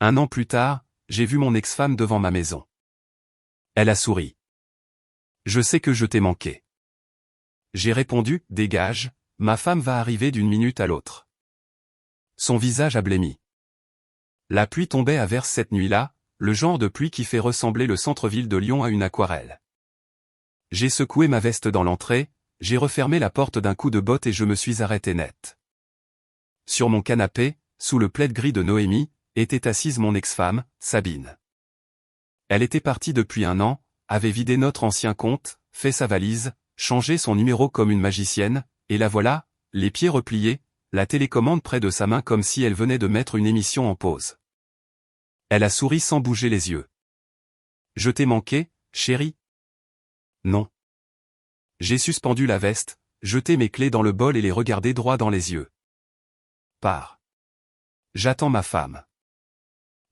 Un an plus tard, j'ai vu mon ex-femme devant ma maison. Elle a souri. Je sais que je t'ai manqué. J'ai répondu, dégage, ma femme va arriver d'une minute à l'autre. Son visage a blêmi. La pluie tombait à verse cette nuit-là, le genre de pluie qui fait ressembler le centre-ville de Lyon à une aquarelle. J'ai secoué ma veste dans l'entrée, j'ai refermé la porte d'un coup de botte et je me suis arrêté net. Sur mon canapé, sous le plaid gris de Noémie, était assise mon ex-femme, Sabine. Elle était partie depuis un an, avait vidé notre ancien compte, fait sa valise, changé son numéro comme une magicienne, et la voilà, les pieds repliés, la télécommande près de sa main comme si elle venait de mettre une émission en pause. Elle a souri sans bouger les yeux. Je t'ai manqué, chérie? Non. J'ai suspendu la veste, jeté mes clés dans le bol et les regardé droit dans les yeux. Pars. J'attends ma femme.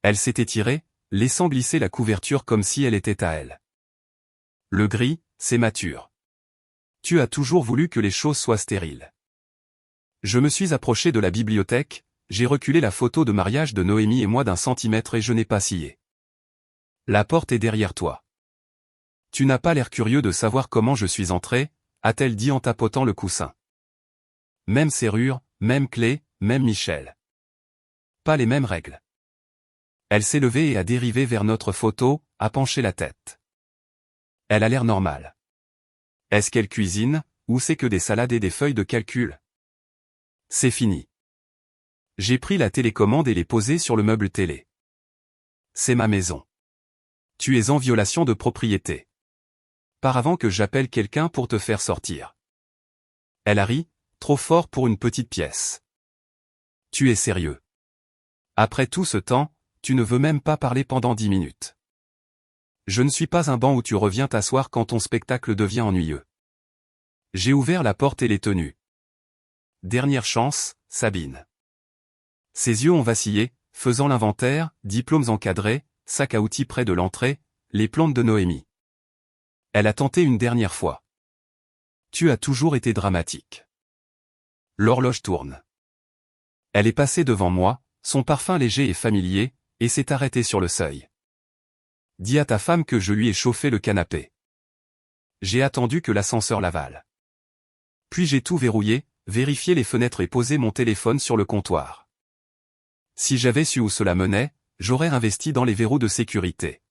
Elle s'est étirée, laissant glisser la couverture comme si elle était à elle. Le gris, c'est mature. Tu as toujours voulu que les choses soient stériles. Je me suis approché de la bibliothèque, j'ai reculé la photo de mariage de Noémie et moi d'1 centimètre et je n'ai pas scié. La porte est derrière toi. Tu n'as pas l'air curieux de savoir comment je suis entré, a-t-elle dit en tapotant le coussin. Même serrure, même clé, même Michel. Pas les mêmes règles. Elle s'est levée et a dérivé vers notre photo, a penché la tête. Elle a l'air normale. Est-ce qu'elle cuisine, ou c'est que des salades et des feuilles de calcul? C'est fini. J'ai pris la télécommande et l'ai posée sur le meuble télé. C'est ma maison. Tu es en violation de propriété. Par avant que j'appelle quelqu'un pour te faire sortir. Elle a ri, trop fort pour une petite pièce. Tu es sérieux. Après tout ce temps, tu ne veux même pas parler pendant 10 minutes. Je ne suis pas un banc où tu reviens t'asseoir quand ton spectacle devient ennuyeux. J'ai ouvert la porte et l'ai tenue. Dernière chance, Sabine. Ses yeux ont vacillé, faisant l'inventaire, diplômes encadrés, sac à outils près de l'entrée, les plantes de Noémie. Elle a tenté une dernière fois. Tu as toujours été dramatique. L'horloge tourne. Elle est passée devant moi, son parfum léger et familier, et s'est arrêtée sur le seuil. Dis à ta femme que je lui ai chauffé le canapé. J'ai attendu que l'ascenseur l'avale. Puis j'ai tout verrouillé, vérifié les fenêtres et posé mon téléphone sur le comptoir. Si j'avais su où cela menait, j'aurais investi dans les verrous de sécurité.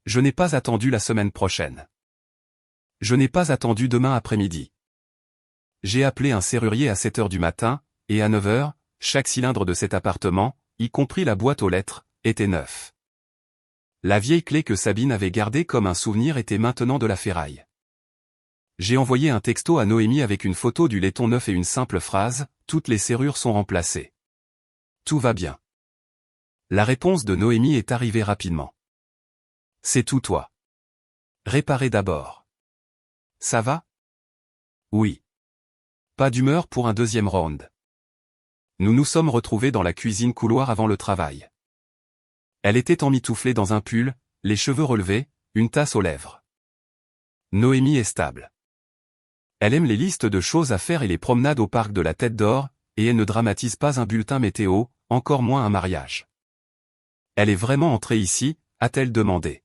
Je n'ai pas attendu la semaine prochaine. Je n'ai pas attendu demain après-midi. J'ai appelé un serrurier à 7 heures du matin, et à 9 heures, chaque cylindre de cet appartement, y compris la boîte aux lettres, était neuf. La vieille clé que Sabine avait gardée comme un souvenir était maintenant de la ferraille. J'ai envoyé un texto à Noémie avec une photo du laiton neuf et une simple phrase, « Toutes les serrures sont remplacées. Tout va bien. » La réponse de Noémie est arrivée rapidement. C'est tout toi. Réparez d'abord. Ça va? Oui. Pas d'humeur pour un deuxième round. Nous nous sommes retrouvés dans la cuisine couloir avant le travail. Elle était emmitouflée dans un pull, les cheveux relevés, une tasse aux lèvres. Noémie est stable. Elle aime les listes de choses à faire et les promenades au parc de la Tête d'Or, et elle ne dramatise pas un bulletin météo, encore moins un mariage. Elle est vraiment entrée ici, a-t-elle demandé.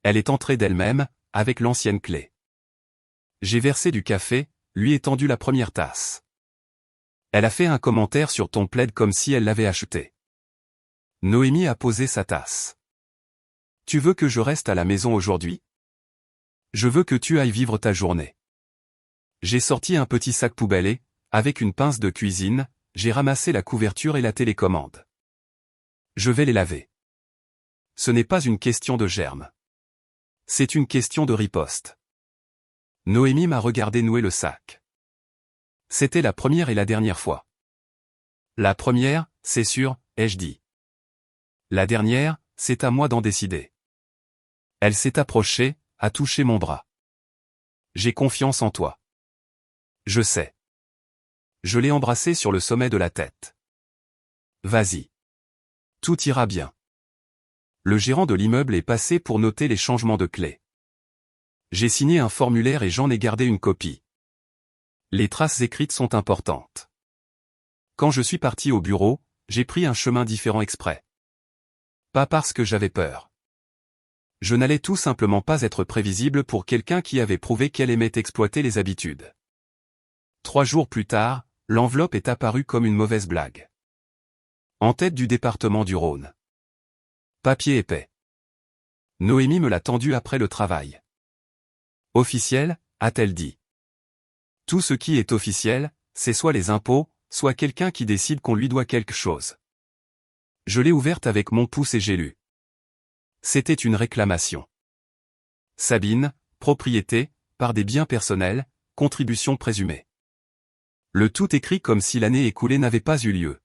Elle est entrée d'elle-même, avec l'ancienne clé. J'ai versé du café, lui ai tendu la première tasse. Elle a fait un commentaire sur ton plaid comme si elle l'avait acheté. Noémie a posé sa tasse. Tu veux que je reste à la maison aujourd'hui? Je veux que tu ailles vivre ta journée. J'ai sorti un petit sac poubelle et, avec une pince de cuisine, j'ai ramassé la couverture et la télécommande. Je vais les laver. Ce n'est pas une question de germe. C'est une question de riposte. Noémie m'a regardé nouer le sac. C'était la première et la dernière fois. La première, c'est sûr, ai-je dit. La dernière, c'est à moi d'en décider. Elle s'est approchée, a touché mon bras. J'ai confiance en toi. Je sais. Je l'ai embrassée sur le sommet de la tête. Vas-y. Tout ira bien. Le gérant de l'immeuble est passé pour noter les changements de clés. J'ai signé un formulaire et j'en ai gardé une copie. Les traces écrites sont importantes. Quand je suis parti au bureau, j'ai pris un chemin différent exprès. Pas parce que j'avais peur. Je n'allais tout simplement pas être prévisible pour quelqu'un qui avait prouvé qu'elle aimait exploiter les habitudes. 3 jours plus tard, l'enveloppe est apparue comme une mauvaise blague. En tête du département du Rhône. Papier épais. Noémie me l'a tendu après le travail. Officiel, a-t-elle dit. Tout ce qui est officiel, c'est soit les impôts, soit quelqu'un qui décide qu'on lui doit quelque chose. Je l'ai ouverte avec mon pouce et j'ai lu. C'était une réclamation. Sabine, propriété, par des biens personnels, contribution présumée. Le tout écrit comme si l'année écoulée n'avait pas eu lieu.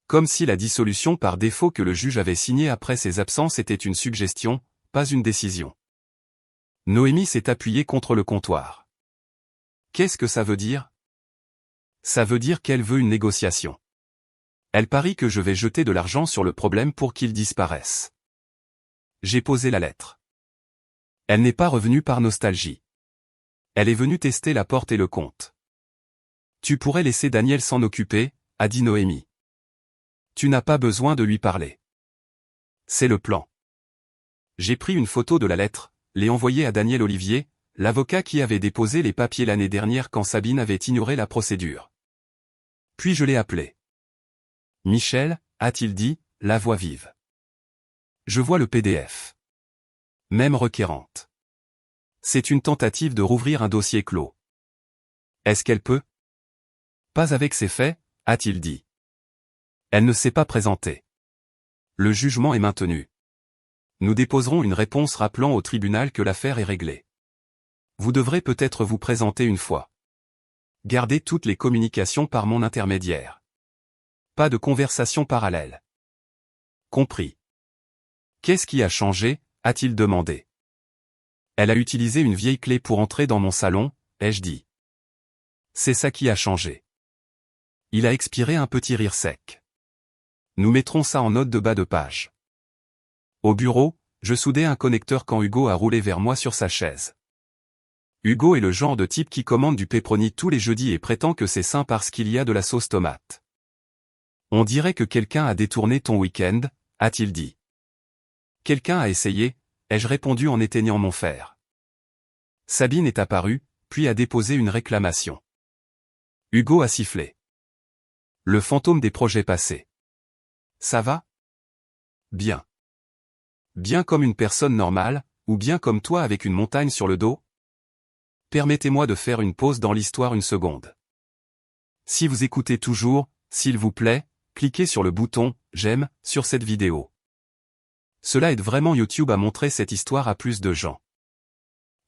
Comme si la dissolution par défaut que le juge avait signée après ses absences était une suggestion, pas une décision. Noémie s'est appuyée contre le comptoir. Qu'est-ce que ça veut dire? Ça veut dire qu'elle veut une négociation. Elle parie que je vais jeter de l'argent sur le problème pour qu'il disparaisse. J'ai posé la lettre. Elle n'est pas revenue par nostalgie. Elle est venue tester la porte et le compte. Tu pourrais laisser Daniel s'en occuper, a dit Noémie. Tu n'as pas besoin de lui parler. C'est le plan. J'ai pris une photo de la lettre, l'ai envoyée à Daniel Olivier, l'avocat qui avait déposé les papiers l'année dernière quand Sabine avait ignoré la procédure. Puis je l'ai appelé. Michel, a-t-il dit, la voix vive. Je vois le PDF. Même requérante. C'est une tentative de rouvrir un dossier clos. Est-ce qu'elle peut? Pas avec ses faits, a-t-il dit. Elle ne s'est pas présentée. Le jugement est maintenu. Nous déposerons une réponse rappelant au tribunal que l'affaire est réglée. Vous devrez peut-être vous présenter une fois. Gardez toutes les communications par mon intermédiaire. Pas de conversation parallèle. Compris. Qu'est-ce qui a changé, a-t-il demandé. Elle a utilisé une vieille clé pour entrer dans mon salon, ai-je dit. C'est ça qui a changé. Il a expiré un petit rire sec. Nous mettrons ça en note de bas de page. Au bureau, je soudais un connecteur quand Hugo a roulé vers moi sur sa chaise. Hugo est le genre de type qui commande du pepperoni tous les jeudis et prétend que c'est sain parce qu'il y a de la sauce tomate. On dirait que quelqu'un a détourné ton week-end, a-t-il dit. Quelqu'un a essayé, ai-je répondu en éteignant mon fer. Sabine est apparue, puis a déposé une réclamation. Hugo a sifflé. Le fantôme des projets passés. Ça va? Bien. Bien comme une personne normale, ou bien comme toi avec une montagne sur le dos? Permettez-moi de faire une pause dans l'histoire une seconde. Si vous écoutez toujours, s'il vous plaît, cliquez sur le bouton « J'aime » sur cette vidéo. Cela aide vraiment YouTube à montrer cette histoire à plus de gens.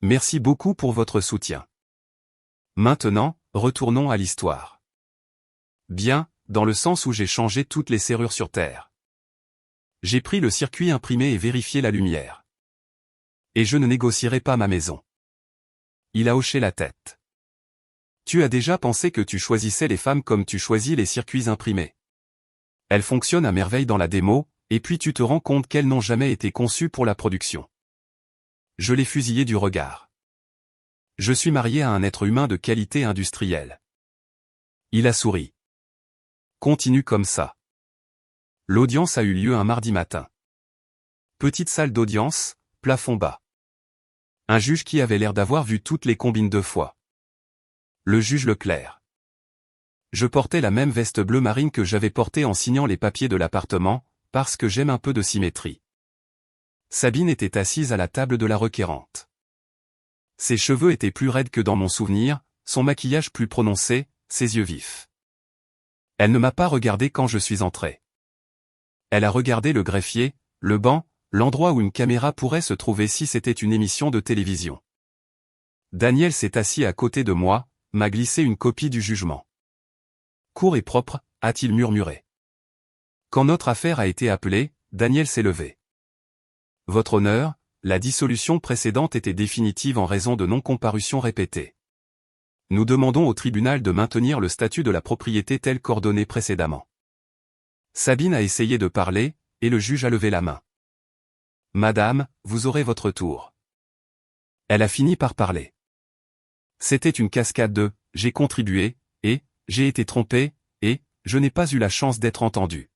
Merci beaucoup pour votre soutien. Maintenant, retournons à l'histoire. Bien, dans le sens où j'ai changé toutes les serrures sur Terre. J'ai pris le circuit imprimé et vérifié la lumière. Et je ne négocierai pas ma maison. Il a hoché la tête. Tu as déjà pensé que tu choisissais les femmes comme tu choisis les circuits imprimés. Elles fonctionnent à merveille dans la démo, et puis tu te rends compte qu'elles n'ont jamais été conçues pour la production. Je l'ai fusillé du regard. Je suis marié à un être humain de qualité industrielle. Il a souri. Continue comme ça. L'audience a eu lieu un mardi matin. Petite salle d'audience, plafond bas. Un juge qui avait l'air d'avoir vu toutes les combines 2 fois. Le juge Leclerc. Je portais la même veste bleu marine que j'avais portée en signant les papiers de l'appartement, parce que j'aime un peu de symétrie. Sabine était assise à la table de la requérante. Ses cheveux étaient plus raides que dans mon souvenir, son maquillage plus prononcé, ses yeux vifs. Elle ne m'a pas regardé quand je suis entré. Elle a regardé le greffier, le banc, l'endroit où une caméra pourrait se trouver si c'était une émission de télévision. Daniel s'est assis à côté de moi, m'a glissé une copie du jugement. Court et propre, a-t-il murmuré. Quand notre affaire a été appelée, Daniel s'est levé. Votre honneur, la dissolution précédente était définitive en raison de non-comparution répétée. Nous demandons au tribunal de maintenir le statut de la propriété tel qu'ordonné précédemment. Sabine a essayé de parler, et le juge a levé la main. Madame, vous aurez votre tour. Elle a fini par parler. C'était une cascade de « j'ai contribué » et « j'ai été trompé » et « je n'ai pas eu la chance d'être entendu ».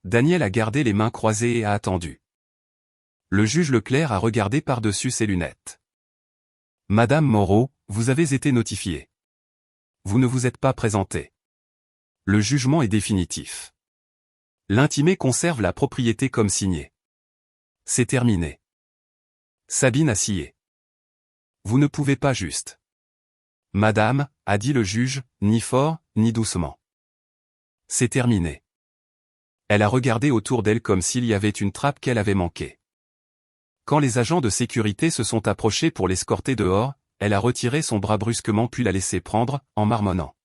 Daniel a gardé les mains croisées et a attendu. Le juge Leclerc a regardé par-dessus ses lunettes. Madame Moreau, vous avez été notifiée. Vous ne vous êtes pas présentée. Le jugement est définitif. L'intimé conserve la propriété comme signée. C'est terminé. Sabine a scié. Vous ne pouvez pas juste. Madame, a dit le juge, ni fort, ni doucement. C'est terminé. Elle a regardé autour d'elle comme s'il y avait une trappe qu'elle avait manquée. Quand les agents de sécurité se sont approchés pour l'escorter dehors, elle a retiré son bras brusquement puis l'a laissé prendre, en marmonnant.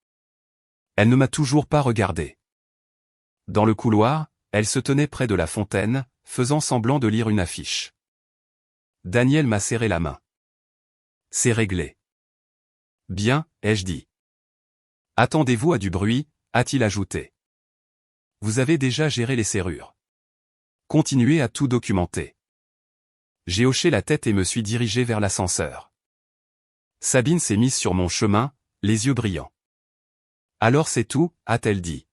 Elle ne m'a toujours pas regardé. Dans le couloir, elle se tenait près de la fontaine, faisant semblant de lire une affiche. Daniel m'a serré la main. C'est réglé. Bien, ai-je dit. Attendez-vous à du bruit, a-t-il ajouté. Vous avez déjà géré les serrures. Continuez à tout documenter. J'ai hoché la tête et me suis dirigé vers l'ascenseur. Sabine s'est mise sur mon chemin, les yeux brillants. Alors c'est tout, a-t-elle dit.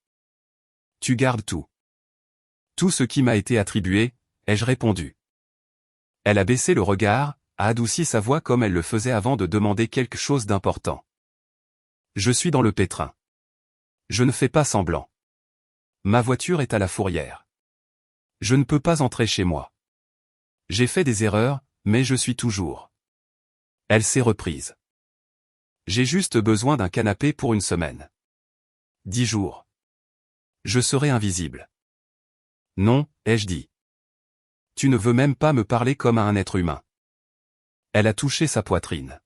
Tu gardes tout. Tout ce qui m'a été attribué, ai-je répondu. Elle a baissé le regard, a adouci sa voix comme elle le faisait avant de demander quelque chose d'important. Je suis dans le pétrin. Je ne fais pas semblant. Ma voiture est à la fourrière. Je ne peux pas entrer chez moi. J'ai fait des erreurs, mais je suis toujours. Elle s'est reprise. J'ai juste besoin d'un canapé pour une semaine. 10 jours. Je serai invisible. Non, ai-je dit. Tu ne veux même pas me parler comme à un être humain. Elle a touché sa poitrine.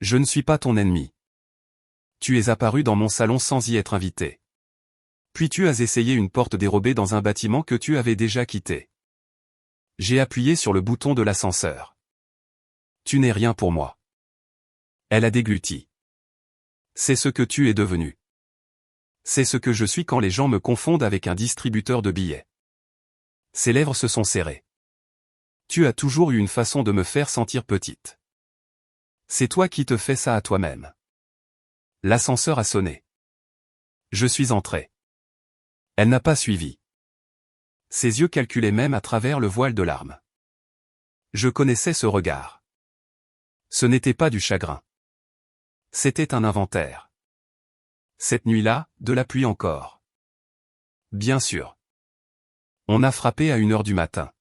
Je ne suis pas ton ennemi. Tu es apparu dans mon salon sans y être invité. Puis tu as essayé une porte dérobée dans un bâtiment que tu avais déjà quitté. J'ai appuyé sur le bouton de l'ascenseur. Tu n'es rien pour moi. Elle a dégluti. C'est ce que tu es devenu. C'est ce que je suis quand les gens me confondent avec un distributeur de billets. Ses lèvres se sont serrées. Tu as toujours eu une façon de me faire sentir petite. C'est toi qui te fais ça à toi-même. L'ascenseur a sonné. Je suis entré. Elle n'a pas suivi. Ses yeux calculaient même à travers le voile de larmes. Je connaissais ce regard. Ce n'était pas du chagrin. C'était un inventaire. Cette nuit-là, de la pluie encore. Bien sûr. On a frappé à 1h du matin.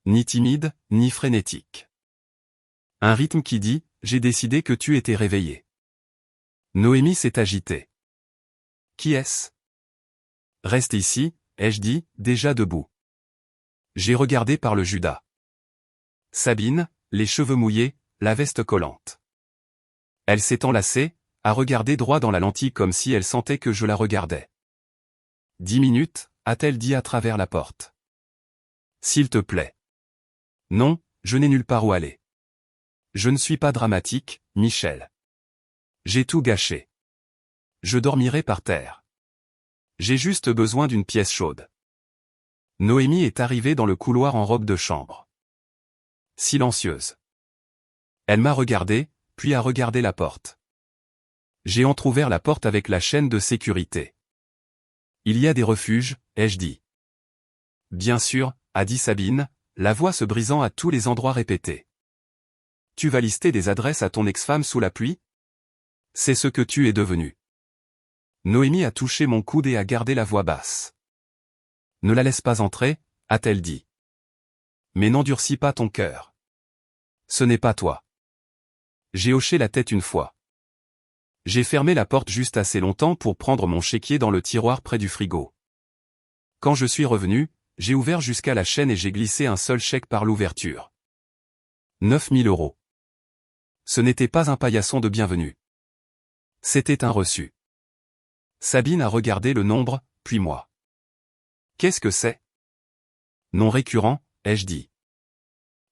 Ni timide, ni frénétique. Un rythme qui dit, j'ai décidé que tu étais réveillé. Noémie s'est agitée. Qui est-ce? Reste ici, ai-je dit, déjà debout. J'ai regardé par le Judas. Sabine, les cheveux mouillés, la veste collante. Elle s'est enlacée, a regardé droit dans la lentille comme si elle sentait que je la regardais. 10 minutes, a-t-elle dit à travers la porte. S'il te plaît. Non, je n'ai nulle part où aller. Je ne suis pas dramatique, Michel. J'ai tout gâché. Je dormirai par terre. J'ai juste besoin d'une pièce chaude. Noémie est arrivée dans le couloir en robe de chambre. Silencieuse. Elle m'a regardé, puis a regardé la porte. J'ai entrouvert la porte avec la chaîne de sécurité. Il y a des refuges, ai-je dit. Bien sûr, a dit Sabine, la voix se brisant à tous les endroits répétés. Tu vas lister des adresses à ton ex-femme sous la pluie? C'est ce que tu es devenu. Noémie a touché mon coude et a gardé la voix basse. Ne la laisse pas entrer, a-t-elle dit. Mais n'endurcis pas ton cœur. Ce n'est pas toi. J'ai hoché la tête une fois. J'ai fermé la porte juste assez longtemps pour prendre mon chéquier dans le tiroir près du frigo. Quand je suis revenu, j'ai ouvert jusqu'à la chaîne et j'ai glissé un seul chèque par l'ouverture. 9 000 €. Ce n'était pas un paillasson de bienvenue. C'était un reçu. Sabine a regardé le nombre, puis moi. Qu'est-ce que c'est? Non récurrent, ai-je dit.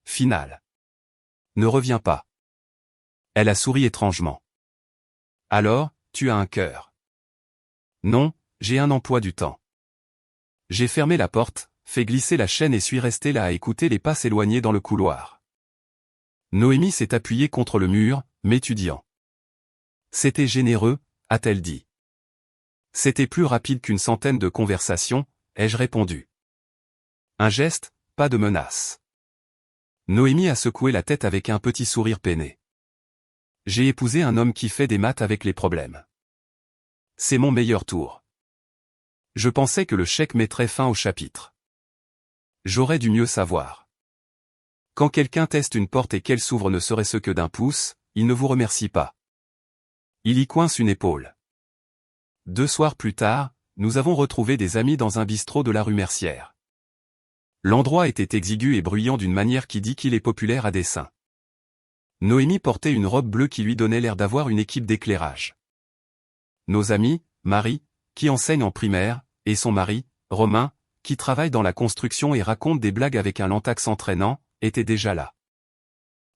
Final. Ne reviens pas. Elle a souri étrangement. Alors, tu as un cœur. Non, j'ai un emploi du temps. J'ai fermé la porte, fait glisser la chaîne et suis resté là à écouter les pas s'éloigner dans le couloir. Noémie s'est appuyée contre le mur, m'étudiant. C'était généreux, a-t-elle dit. C'était plus rapide qu'une centaine de conversations, ai-je répondu. Un geste, pas de menace. Noémie a secoué la tête avec un petit sourire peiné. J'ai épousé un homme qui fait des maths avec les problèmes. C'est mon meilleur tour. Je pensais que le chèque mettrait fin au chapitre. J'aurais dû mieux savoir. Quand quelqu'un teste une porte et qu'elle s'ouvre ne serait-ce que d'un pouce, il ne vous remercie pas. Il y coince une épaule. 2 soirs plus tard, nous avons retrouvé des amis dans un bistrot de la rue Mercière. L'endroit était exigu et bruyant d'une manière qui dit qu'il est populaire à dessein. Noémie portait une robe bleue qui lui donnait l'air d'avoir une équipe d'éclairage. Nos amis, Marie, qui enseigne en primaire, et son mari, Romain, qui travaille dans la construction et raconte des blagues avec un lent accent entraînant, étaient déjà là.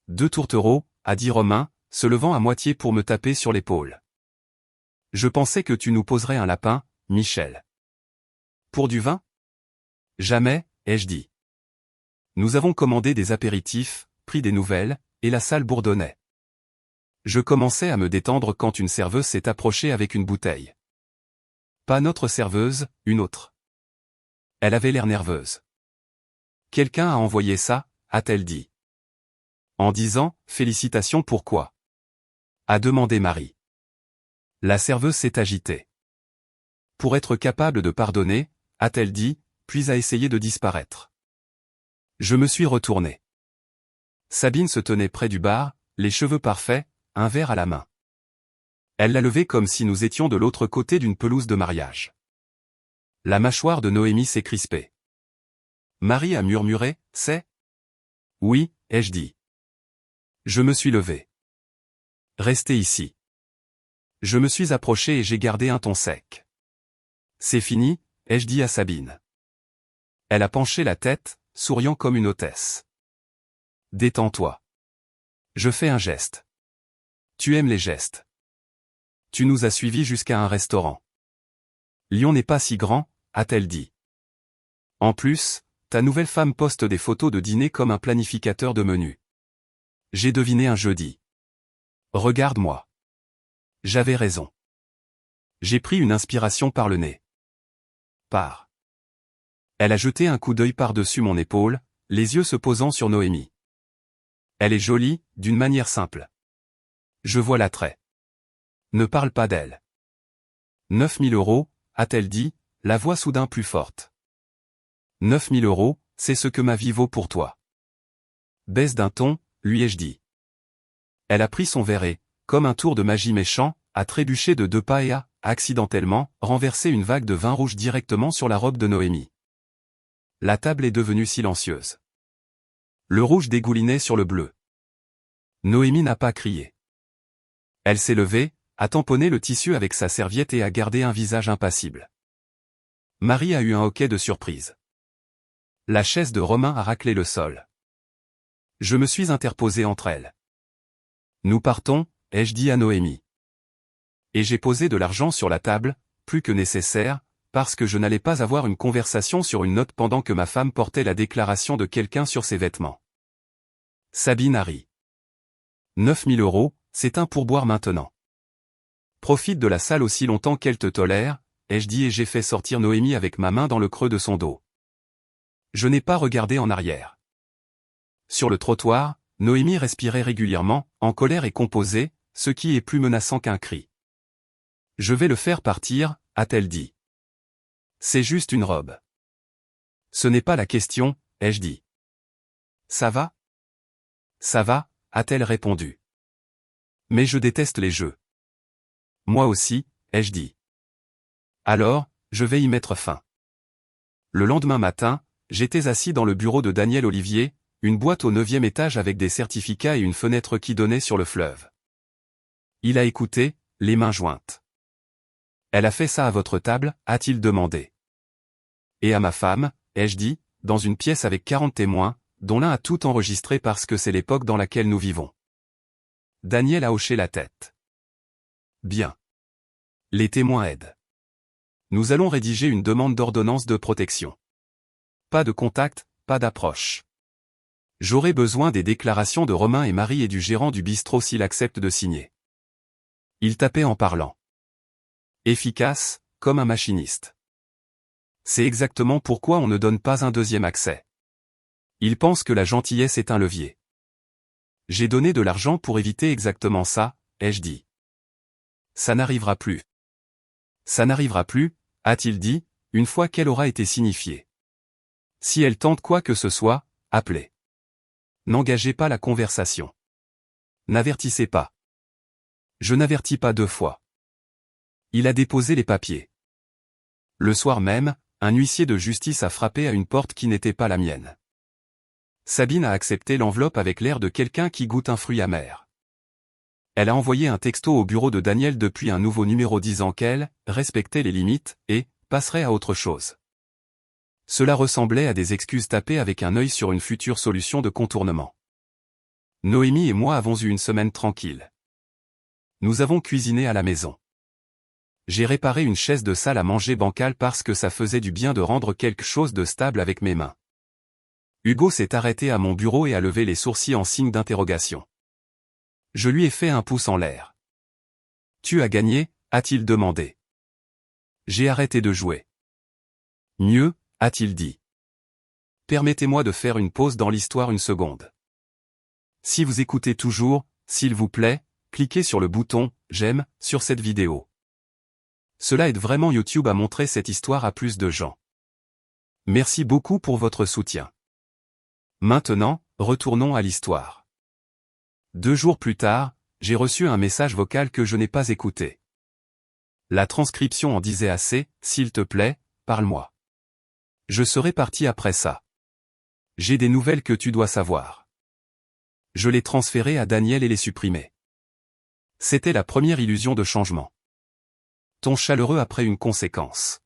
2 tourtereaux, a dit Romain, se levant à moitié pour me taper sur l'épaule. Je pensais que tu nous poserais un lapin, Michel. Pour du vin? Jamais, ai-je dit. Nous avons commandé des apéritifs, pris des nouvelles, et la salle bourdonnait. Je commençais à me détendre quand une serveuse s'est approchée avec une bouteille. Pas notre serveuse, une autre. Elle avait l'air nerveuse. Quelqu'un a envoyé ça, a-t-elle dit. En disant, félicitations pourquoi? A demandé Marie. La serveuse s'est agitée. Pour être capable de pardonner, a-t-elle dit, puis a essayé de disparaître. Je me suis retourné. Sabine se tenait près du bar, les cheveux parfaits, un verre à la main. Elle l'a levé comme si nous étions de l'autre côté d'une pelouse de mariage. La mâchoire de Noémie s'est crispée. Marie a murmuré, c'est? Oui, ai-je dit. Je me suis levé. Restez ici. Je me suis approché et j'ai gardé un ton sec. C'est fini, ai-je dit à Sabine. Elle a penché la tête, souriant comme une hôtesse. Détends-toi. Je fais un geste. Tu aimes les gestes. Tu nous as suivis jusqu'à un restaurant. Lyon n'est pas si grand, a-t-elle dit. En plus, ta nouvelle femme poste des photos de dîner comme un planificateur de menu. J'ai deviné un jeudi. Regarde-moi. J'avais raison. J'ai pris une inspiration par le nez. Pars. Elle a jeté un coup d'œil par-dessus mon épaule, les yeux se posant sur Noémie. Elle est jolie, d'une manière simple. Je vois l'attrait. Ne parle pas d'elle. 9 000 €, a-t-elle dit, la voix soudain plus forte. 9 000 €, c'est ce que ma vie vaut pour toi. Baisse d'un ton, lui ai-je dit. Elle a pris son verre et, comme un tour de magie méchant, a trébuché de 2 pas et a, accidentellement, renversé une vague de vin rouge directement sur la robe de Noémie. La table est devenue silencieuse. Le rouge dégoulinait sur le bleu. Noémie n'a pas crié. Elle s'est levée, a tamponné le tissu avec sa serviette et a gardé un visage impassible. Marie a eu un hoquet de surprise. La chaise de Romain a raclé le sol. Je me suis interposé entre elles. Nous partons, ai-je dit à Noémie. Et j'ai posé de l'argent sur la table, plus que nécessaire, parce que je n'allais pas avoir une conversation sur une note pendant que ma femme portait la déclaration de quelqu'un sur ses vêtements. Sabine a ri. 9 000 €, c'est un pourboire maintenant. Profite de la salle aussi longtemps qu'elle te tolère, ai-je dit et j'ai fait sortir Noémie avec ma main dans le creux de son dos. Je n'ai pas regardé en arrière. Sur le trottoir, Noémie respirait régulièrement, en colère et composée, ce qui est plus menaçant qu'un cri. Je vais le faire partir, a-t-elle dit. C'est juste une robe. Ce n'est pas la question, ai-je dit. Ça va? Ça va, a-t-elle répondu. Mais je déteste les jeux. Moi aussi, ai-je dit. Alors, je vais y mettre fin. Le lendemain matin, j'étais assis dans le bureau de Daniel Olivier, une boîte au 9e étage avec des certificats et une fenêtre qui donnait sur le fleuve. Il a écouté, les mains jointes. Elle a fait ça à votre table, a-t-il demandé. Et à ma femme, ai-je dit, dans une pièce avec 40 témoins, dont l'un a tout enregistré parce que c'est l'époque dans laquelle nous vivons. Daniel a hoché la tête. Bien. Les témoins aident. Nous allons rédiger une demande d'ordonnance de protection. Pas de contact, pas d'approche. J'aurai besoin des déclarations de Romain et Marie et du gérant du bistrot s'il accepte de signer. Il tapait en parlant. Efficace, comme un machiniste. C'est exactement pourquoi on ne donne pas un deuxième accès. Ils pensent que la gentillesse est un levier. J'ai donné de l'argent pour éviter exactement ça, ai-je dit. Ça n'arrivera plus. Ça n'arrivera plus, a-t-il dit, une fois qu'elle aura été signifiée. Si elle tente quoi que ce soit, appelez. N'engagez pas la conversation. N'avertissez pas. Je n'avertis pas 2 fois. Il a déposé les papiers. Le soir même, un huissier de justice a frappé à une porte qui n'était pas la mienne. Sabine a accepté l'enveloppe avec l'air de quelqu'un qui goûte un fruit amer. Elle a envoyé un texto au bureau de Daniel depuis un nouveau numéro disant qu'elle respectait les limites et passerait à autre chose. Cela ressemblait à des excuses tapées avec un œil sur une future solution de contournement. Noémie et moi avons eu une semaine tranquille. Nous avons cuisiné à la maison. J'ai réparé une chaise de salle à manger bancale parce que ça faisait du bien de rendre quelque chose de stable avec mes mains. Hugo s'est arrêté à mon bureau et a levé les sourcils en signe d'interrogation. Je lui ai fait un pouce en l'air. « Tu as gagné ?» a-t-il demandé. J'ai arrêté de jouer. « Mieux ?» a-t-il dit. Permettez-moi de faire une pause dans l'histoire une seconde. Si vous écoutez toujours, s'il vous plaît, cliquez sur le bouton « J'aime » sur cette vidéo. Cela aide vraiment YouTube à montrer cette histoire à plus de gens. Merci beaucoup pour votre soutien. Maintenant, retournons à l'histoire. 2 jours plus tard, j'ai reçu un message vocal que je n'ai pas écouté. La transcription en disait assez, « S'il te plaît, parle-moi. Je serai parti après ça. J'ai des nouvelles que tu dois savoir. » Je les transférai à Daniel et les supprimai. C'était la première illusion de changement. Ton chaleureux après une conséquence.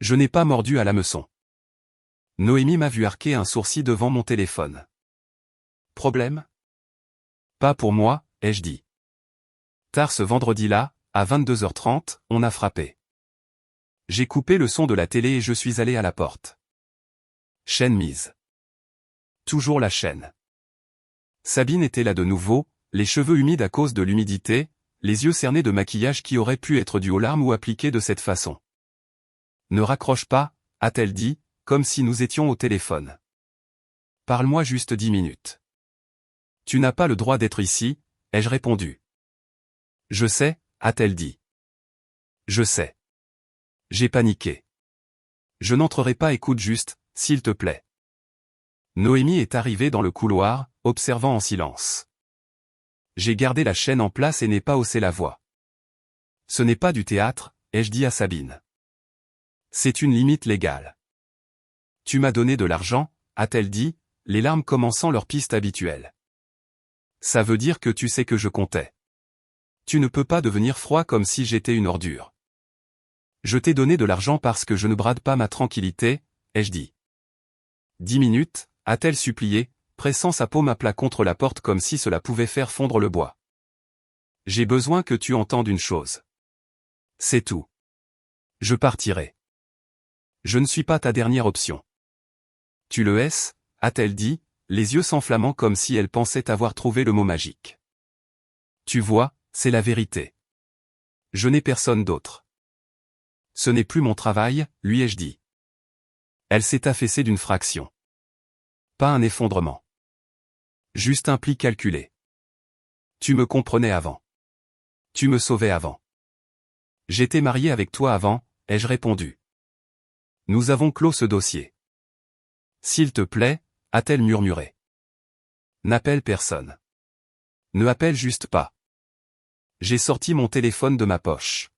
Je n'ai pas mordu à l'hameçon. Noémie m'a vu arquer un sourcil devant mon téléphone. Problème ? Pas pour moi, ai-je dit. Tard ce vendredi-là, à 22h30, on a frappé. J'ai coupé le son de la télé et je suis allé à la porte. Chaîne mise. Toujours la chaîne. Sabine était là de nouveau, les cheveux humides à cause de l'humidité, les yeux cernés de maquillage qui aurait pu être dû aux larmes ou appliqué de cette façon. Ne raccroche pas, a-t-elle dit, comme si nous étions au téléphone. Parle-moi juste 10 minutes. Tu n'as pas le droit d'être ici, ai-je répondu. Je sais, a-t-elle dit. Je sais. J'ai paniqué. Je n'entrerai pas, écoute juste, s'il te plaît. Noémie est arrivée dans le couloir, observant en silence. J'ai gardé la chaîne en place et n'ai pas haussé la voix. Ce n'est pas du théâtre, ai-je dit à Sabine. C'est une limite légale. Tu m'as donné de l'argent, a-t-elle dit, les larmes commençant leur piste habituelle. Ça veut dire que tu sais que je comptais. Tu ne peux pas devenir froid comme si j'étais une ordure. Je t'ai donné de l'argent parce que je ne brade pas ma tranquillité, ai-je dit. 10 minutes, a-t-elle supplié, pressant sa paume à plat contre la porte comme si cela pouvait faire fondre le bois. J'ai besoin que tu entendes une chose. C'est tout. Je partirai. Je ne suis pas ta dernière option. Tu le hais, a-t-elle dit, les yeux s'enflammant comme si elle pensait avoir trouvé le mot magique. Tu vois, c'est la vérité. Je n'ai personne d'autre. Ce n'est plus mon travail, lui ai-je dit. Elle s'est affaissée d'une fraction. Pas un effondrement. Juste un pli calculé. Tu me comprenais avant. Tu me sauvais avant. J'étais marié avec toi avant, ai-je répondu. Nous avons clos ce dossier. S'il te plaît, a-t-elle murmuré. N'appelle personne. Ne appelle juste pas. J'ai sorti mon téléphone de ma poche.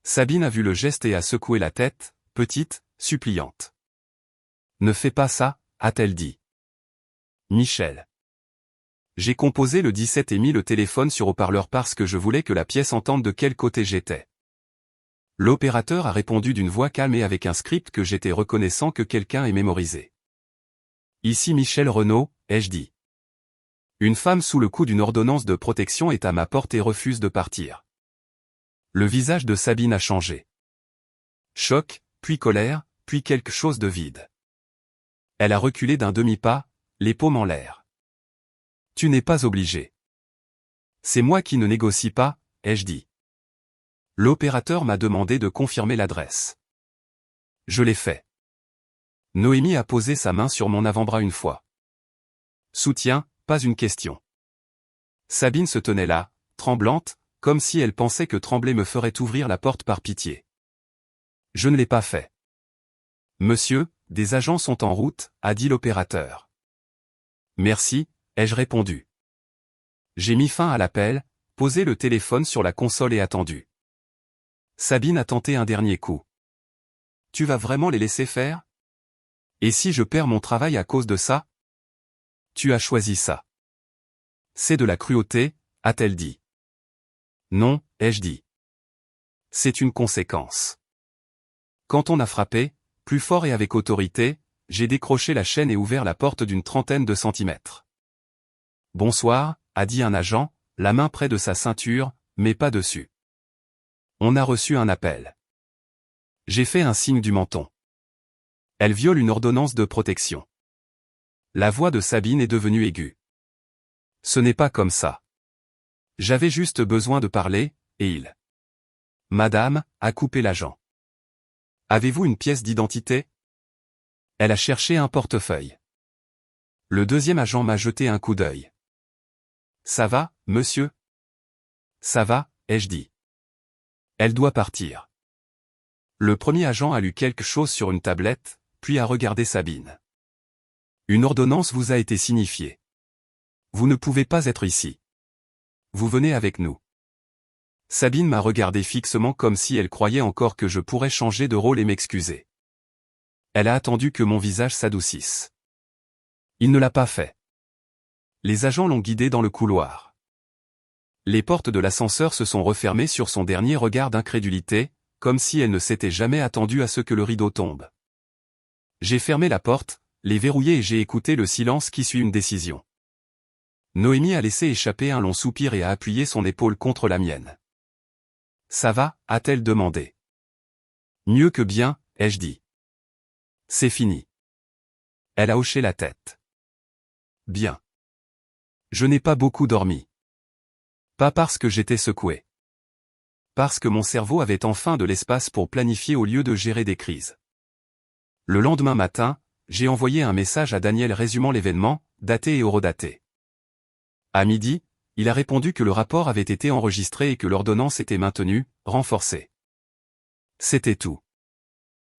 Sabine a vu le geste et a secoué la tête, petite, suppliante. Ne fais pas ça, a-t-elle dit. Michel. J'ai composé le 17 et mis le téléphone sur haut-parleur parce que je voulais que la pièce entende de quel côté j'étais. L'opérateur a répondu d'une voix calme et avec un script que j'étais reconnaissant que quelqu'un ait mémorisé. Ici Michel Renaud, ai-je dit. Une femme sous le coup d'une ordonnance de protection est à ma porte et refuse de partir. Le visage de Sabine a changé. Choc, puis colère, puis quelque chose de vide. Elle a reculé d'un demi-pas, les paumes en l'air. Tu n'es pas obligé. C'est moi qui ne négocie pas, ai-je dit. L'opérateur m'a demandé de confirmer l'adresse. Je l'ai fait. Noémie a posé sa main sur mon avant-bras une fois. Soutien, pas une question. Sabine se tenait là, tremblante, comme si elle pensait que trembler me ferait ouvrir la porte par pitié. Je ne l'ai pas fait. Monsieur, des agents sont en route, a dit l'opérateur. Merci, ai-je répondu. J'ai mis fin à l'appel, posé le téléphone sur la console et attendu. Sabine a tenté un dernier coup. Tu vas vraiment les laisser faire? Et si je perds mon travail à cause de ça? Tu as choisi ça. C'est de la cruauté, a-t-elle dit. Non, ai-je dit. C'est une conséquence. Quand on a frappé, plus fort et avec autorité, j'ai décroché la chaîne et ouvert la porte d'une trentaine de centimètres. Bonsoir, a dit un agent, la main près de sa ceinture, mais pas dessus. On a reçu un appel. J'ai fait un signe du menton. Elle viole une ordonnance de protection. La voix de Sabine est devenue aiguë. Ce n'est pas comme ça. J'avais juste besoin de parler, et il. Madame, a coupé l'agent. Avez-vous une pièce d'identité? Elle a cherché un portefeuille. Le deuxième agent m'a jeté un coup d'œil. Ça va, monsieur? Ça va, ai-je dit. Elle doit partir. Le premier agent a lu quelque chose sur une tablette, puis a regardé Sabine. Une ordonnance vous a été signifiée. Vous ne pouvez pas être ici. Vous venez avec nous. Sabine m'a regardé fixement comme si elle croyait encore que je pourrais changer de rôle et m'excuser. Elle a attendu que mon visage s'adoucisse. Il ne l'a pas fait. Les agents l'ont guidée dans le couloir. Les portes de l'ascenseur se sont refermées sur son dernier regard d'incrédulité, comme si elle ne s'était jamais attendue à ce que le rideau tombe. J'ai fermé la porte, l'ai verrouillée et j'ai écouté le silence qui suit une décision. Noémie a laissé échapper un long soupir et a appuyé son épaule contre la mienne. Ça va, a-t-elle demandé. Mieux que bien, ai-je dit. C'est fini. Elle a hoché la tête. Bien. Je n'ai pas beaucoup dormi. Pas parce que j'étais secoué. Parce que mon cerveau avait enfin de l'espace pour planifier au lieu de gérer des crises. Le lendemain matin, j'ai envoyé un message à Daniel résumant l'événement, daté et horodaté. À midi, il a répondu que le rapport avait été enregistré et que l'ordonnance était maintenue, renforcée. C'était tout.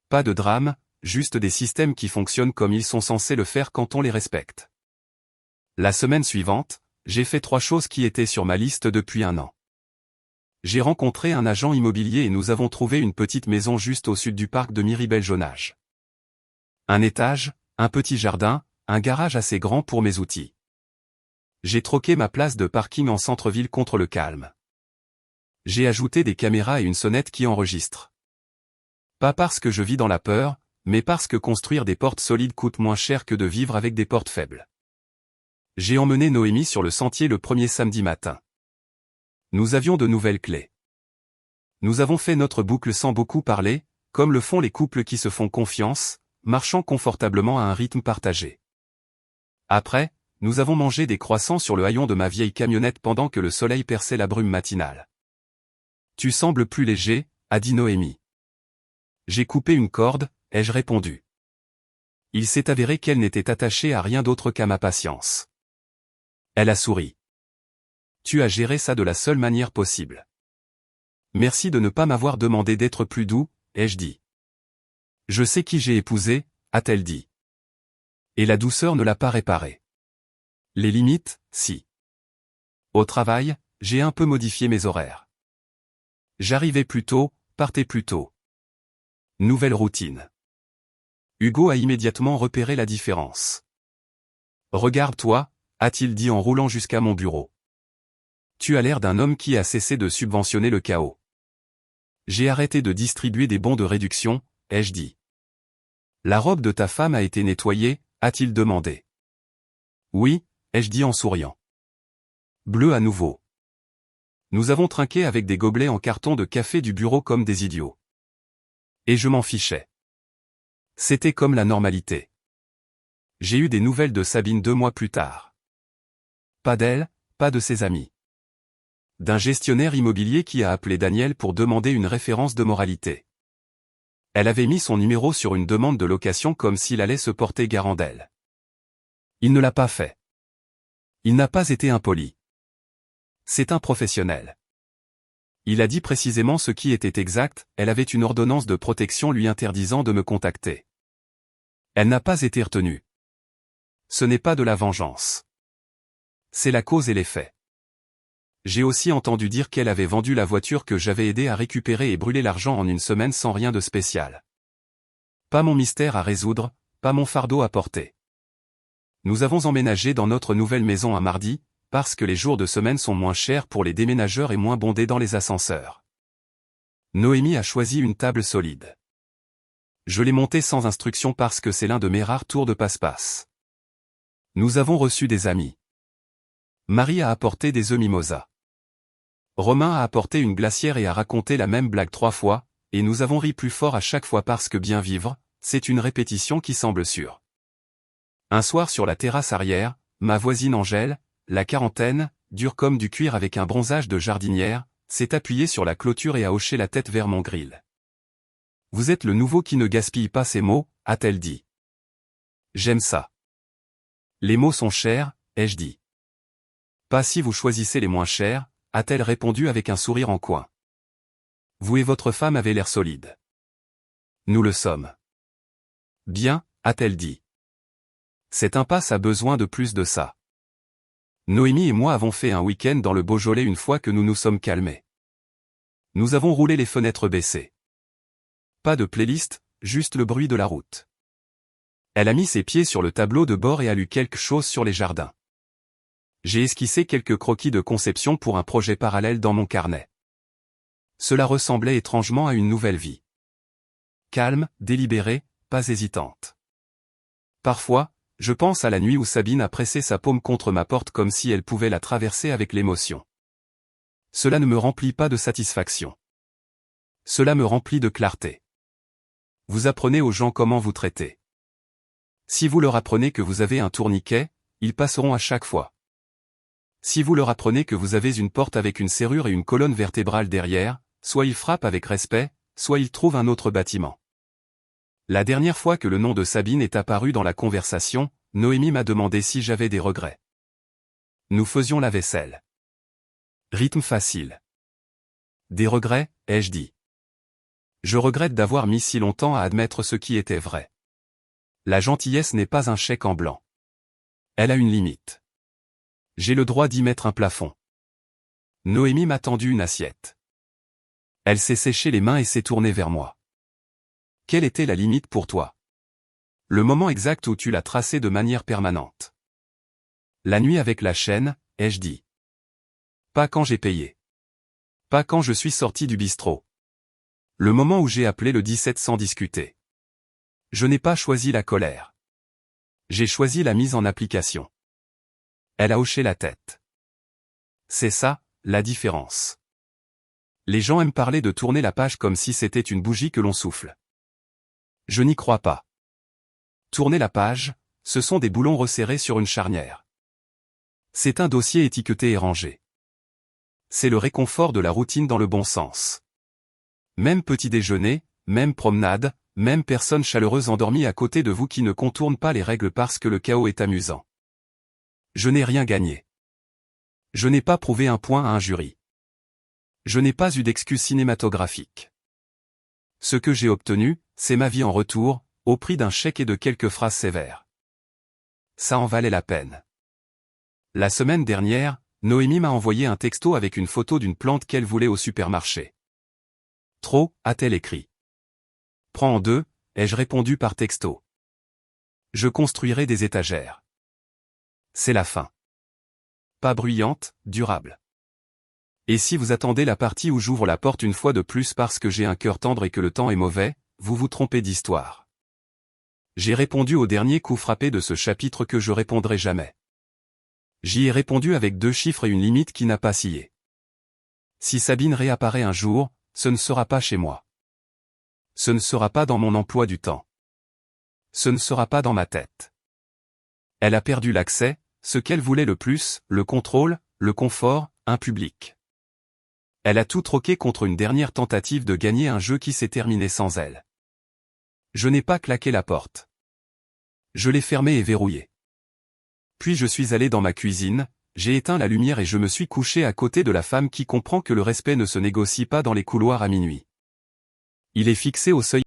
Pas de drame, juste des systèmes qui fonctionnent comme ils sont censés le faire quand on les respecte. La semaine suivante, j'ai fait 3 choses qui étaient sur ma liste depuis un an. J'ai rencontré un agent immobilier et nous avons trouvé une petite maison juste au sud du parc de Miribel-Jonage. Un étage, un petit jardin, un garage assez grand pour mes outils. J'ai troqué ma place de parking en centre-ville contre le calme. J'ai ajouté des caméras et une sonnette qui enregistrent. Pas parce que je vis dans la peur, mais parce que construire des portes solides coûte moins cher que de vivre avec des portes faibles. J'ai emmené Noémie sur le sentier le premier samedi matin. Nous avions de nouvelles clés. Nous avons fait notre boucle sans beaucoup parler, comme le font les couples qui se font confiance, marchant confortablement à un rythme partagé. Après, nous avons mangé des croissants sur le haillon de ma vieille camionnette pendant que le soleil perçait la brume matinale. Tu sembles plus léger, a dit Noémie. J'ai coupé une corde, ai-je répondu. Il s'est avéré qu'elle n'était attachée à rien d'autre qu'à ma patience. Elle a souri. Tu as géré ça de la seule manière possible. Merci de ne pas m'avoir demandé d'être plus doux, ai-je dit. Je sais qui j'ai épousé, a-t-elle dit. Et la douceur ne l'a pas réparé. Les limites, si. Au travail, j'ai un peu modifié mes horaires. J'arrivais plus tôt, partais plus tôt. Nouvelle routine. Hugo a immédiatement repéré la différence. Regarde-toi, a-t-il dit en roulant jusqu'à mon bureau. Tu as l'air d'un homme qui a cessé de subventionner le chaos. J'ai arrêté de distribuer des bons de réduction, ai-je dit. La robe de ta femme a été nettoyée, a-t-il demandé. Oui, ai-je dit en souriant. Bleu à nouveau. Nous avons trinqué avec des gobelets en carton de café du bureau comme des idiots. Et je m'en fichais. C'était comme la normalité. J'ai eu des nouvelles de Sabine 2 mois plus tard. Pas d'elle, pas de ses amis. D'un gestionnaire immobilier qui a appelé Daniel pour demander une référence de moralité. Elle avait mis son numéro sur une demande de location comme s'il allait se porter garant d'elle. Il ne l'a pas fait. Il n'a pas été impoli. C'est un professionnel. Il a dit précisément ce qui était exact, elle avait une ordonnance de protection lui interdisant de me contacter. Elle n'a pas été retenue. Ce n'est pas de la vengeance. C'est la cause et l'effet. J'ai aussi entendu dire qu'elle avait vendu la voiture que j'avais aidé à récupérer et brûlé l'argent en une semaine sans rien de spécial. Pas mon mystère à résoudre, pas mon fardeau à porter. Nous avons emménagé dans notre nouvelle maison un mardi, parce que les jours de semaine sont moins chers pour les déménageurs et moins bondés dans les ascenseurs. Noémie a choisi une table solide. Je l'ai montée sans instruction parce que c'est l'un de mes rares tours de passe-passe. Nous avons reçu des amis. Marie a apporté des œufs mimosa. Romain a apporté une glacière et a raconté la même blague 3 fois, et nous avons ri plus fort à chaque fois parce que bien vivre, c'est une répétition qui semble sûre. Un soir sur la terrasse arrière, ma voisine Angèle, la quarantaine, dure comme du cuir avec un bronzage de jardinière, s'est appuyée sur la clôture et a hoché la tête vers mon grill. « Vous êtes le nouveau qui ne gaspille pas ses mots », a-t-elle dit. « J'aime ça. Les mots sont chers, ai-je dit. Pas si vous choisissez les moins chers, a-t-elle répondu avec un sourire en coin. Vous et votre femme avez l'air solide. Nous le sommes. Bien, a-t-elle dit. Cette impasse a besoin de plus de ça. Noémie et moi avons fait un week-end dans le Beaujolais une fois que nous nous sommes calmés. Nous avons roulé les fenêtres baissées. Pas de playlist, juste le bruit de la route. Elle a mis ses pieds sur le tableau de bord et a lu quelque chose sur les jardins. J'ai esquissé quelques croquis de conception pour un projet parallèle dans mon carnet. Cela ressemblait étrangement à une nouvelle vie. Calme, délibérée, pas hésitante. Parfois, je pense à la nuit où Sabine a pressé sa paume contre ma porte comme si elle pouvait la traverser avec l'émotion. Cela ne me remplit pas de satisfaction. Cela me remplit de clarté. Vous apprenez aux gens comment vous traiter. Si vous leur apprenez que vous avez un tourniquet, ils passeront à chaque fois. Si vous leur apprenez que vous avez une porte avec une serrure et une colonne vertébrale derrière, soit ils frappent avec respect, soit ils trouvent un autre bâtiment. La dernière fois que le nom de Sabine est apparu dans la conversation, Noémie m'a demandé si j'avais des regrets. Nous faisions la vaisselle. Rythme facile. Des regrets, ai-je dit. Je regrette d'avoir mis si longtemps à admettre ce qui était vrai. La gentillesse n'est pas un chèque en blanc. Elle a une limite. J'ai le droit d'y mettre un plafond. Noémie m'a tendu une assiette. Elle s'est séché les mains et s'est tournée vers moi. Quelle était la limite pour toi? Le moment exact où tu l'as tracé de manière permanente. La nuit avec la chaîne, ai-je dit. Pas quand j'ai payé. Pas quand je suis sorti du bistrot. Le moment où j'ai appelé le 17 sans discuter. Je n'ai pas choisi la colère. J'ai choisi la mise en application. Elle a hoché la tête. C'est ça, la différence. Les gens aiment parler de tourner la page comme si c'était une bougie que l'on souffle. Je n'y crois pas. Tourner la page, ce sont des boulons resserrés sur une charnière. C'est un dossier étiqueté et rangé. C'est le réconfort de la routine dans le bon sens. Même petit déjeuner, même promenade, même personne chaleureuse endormie à côté de vous qui ne contourne pas les règles parce que le chaos est amusant. Je n'ai rien gagné. Je n'ai pas prouvé un point à un jury. Je n'ai pas eu d'excuse cinématographique. Ce que j'ai obtenu, c'est ma vie en retour, au prix d'un chèque et de quelques phrases sévères. Ça en valait la peine. La semaine dernière, Noémie m'a envoyé un texto avec une photo d'une plante qu'elle voulait au supermarché. Trop, a-t-elle écrit. Prends en deux, ai-je répondu par texto. Je construirai des étagères. C'est la fin. Pas bruyante, durable. Et si vous attendez la partie où j'ouvre la porte une fois de plus parce que j'ai un cœur tendre et que le temps est mauvais, vous vous trompez d'histoire. J'ai répondu au dernier coup frappé de ce chapitre que je répondrai jamais. J'y ai répondu avec 2 chiffres et une limite qui n'a pas scié. Si Sabine réapparaît un jour, ce ne sera pas chez moi. Ce ne sera pas dans mon emploi du temps. Ce ne sera pas dans ma tête. Elle a perdu l'accès, ce qu'elle voulait le plus, le contrôle, le confort, un public. Elle a tout troqué contre une dernière tentative de gagner un jeu qui s'est terminé sans elle. Je n'ai pas claqué la porte. Je l'ai fermée et verrouillée. Puis je suis allé dans ma cuisine, j'ai éteint la lumière et je me suis couché à côté de la femme qui comprend que le respect ne se négocie pas dans les couloirs à minuit. Il est fixé au seuil.